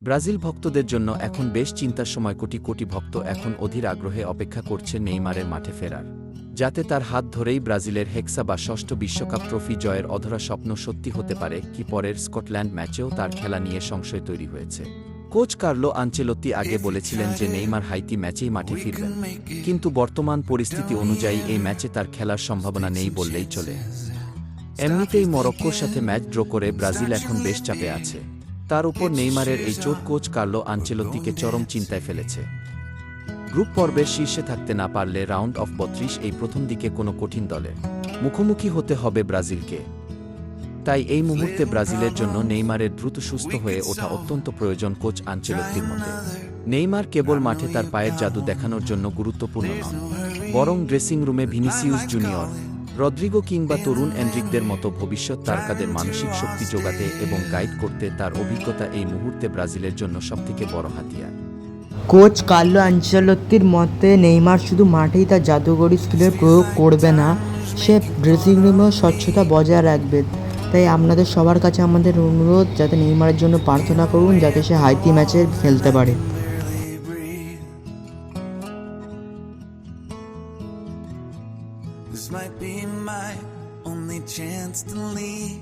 Brazil ভক্তদের জন্য এখন বেশ চিন্তার সময়। কোটি কোটি ভক্ত এখন অধীর আগ্রহে অপেক্ষা করছে নেইমারের মাঠে ফেরার, যাতে তার হাত ধরেই ব্রাজিলের হেক্সা বা ষষ্ঠ বিশ্বকাপ ট্রফি জয়ের অধরা স্বপ্ন সত্যি হতে পারে। কি পরের স্কটল্যান্ড ম্যাচেও তার খেলা নিয়ে সংশয় তৈরি হয়েছে। কোচ কার্লো আনচেলত্তি আগে বলেছিলেন যে নেইমার হাইতি ম্যাচেই মাঠে ফিরবেন, কিন্তু বর্তমান পরিস্থিতি অনুযায়ী এই ম্যাচে তার খেলার সম্ভাবনা নেই বললেই চলে। এমনিতেই মরক্কোর সাথে ম্যাচ ড্র করে ব্রাজিল এখন বেশ চাপে আছে। তার উপর নেইমারের এই চোট কোচ কার্লো আনচেলত্তিকে চরম চিন্তায় ফেলেছে। গ্রুপ পর্বের শীর্ষে থাকতে না পারলে রাউন্ড অফ 32 এই প্রথম দিকে কোনো কঠিন দলের মুখোমুখি হতে হবে ব্রাজিলকে। তাই এই মুহূর্তে ব্রাজিলের জন্য নেইমারের দ্রুত সুস্থ হয়ে ওঠা অত্যন্ত প্রয়োজন কোচ আনচেলত্তির মতে। নেইমার কেবল মাঠে তার পায়ের জাদু দেখানোর জন্য গুরুত্বপূর্ণ নন, বরং ড্রেসিং রুমে ভিনিসিউস জুনিয়র, রদ্রিগো কিংবা তরুণ এন্ড্রিকদের মতো ভবিষ্যৎ তারকাদের মানসিক শক্তি যোগাতে এবং গাইড করতে তার অভিজ্ঞতা এই মুহূর্তে ব্রাজিলের জন্য সবথেকে বড় হাতিয়ার। কোচ কার্লো আনচেলত্তির মতে নেইমার শুধু মাঠেই তার জাদুকরী স্কিলের প্রয়োগ করবে না, সে ড্রেসিং রুমেও স্বচ্ছতা বজায় রাখবে। তাই আপনাদের সবার কাছে আমাদের অনুরোধ, যাতে নেইমারের জন্য প্রার্থনা করুন, যাতে সে হাইতি ম্যাচে খেলতে পারে। This might be my only chance to leave.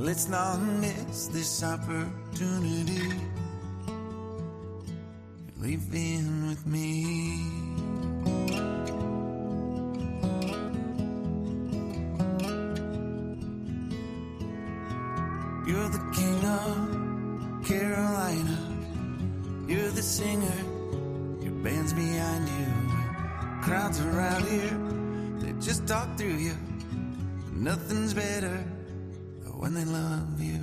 Let's not miss this opportunity. Leave in with me. You're the king of Carolina. You're the singer. Your band's behind you. Crowds around here, they just talk through you. Nothing's better when they love you.